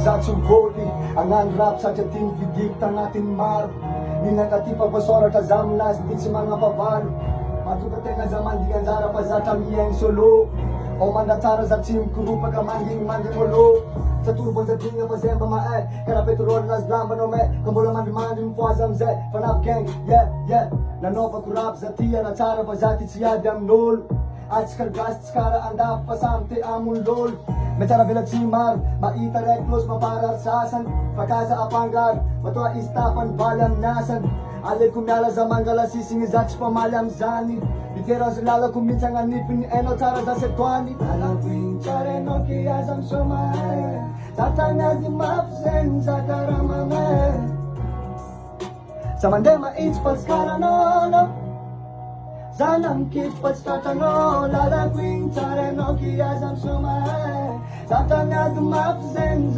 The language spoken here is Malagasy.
zatsy vôly agnano rap satria tiany vidiko tagnatin'ny maro ninakati pampasoratra za aminazy ty tsy magnapavalo matonga tegna za mandigny anjara fa zatra miaigny solo ao mandatsara za tsy mikoropaka mandigny ôlô saturbonjadigna fa zay mba mahay karaha pétrole nazy lambanao may ka mbola mandrimandry mifoazy amizay fa navigang yeah nanaovako rap za ty anatsara fa za ty tsy ady amin'olo atsika gasy tsy kara andafy fa samy te amon'olo metsara vela tsy maro mahita raiky close mamparary sasany fa kaza apangaro matoa istafany valy amin'ny asany aleko miala za mangala sisigny za tsy famaly amizany iterazy lalako mihitsy agnanipiny ainao tsara za setoany alavoiny tsara ainao ke aza misomay zatagnazy mafy zegny zakaramamay za mandeha mahitsy fa tsy karanao zana mikito fa tsy tratranao lalako igny tsara ainao ke aza misomay zatagnazy mafy zegny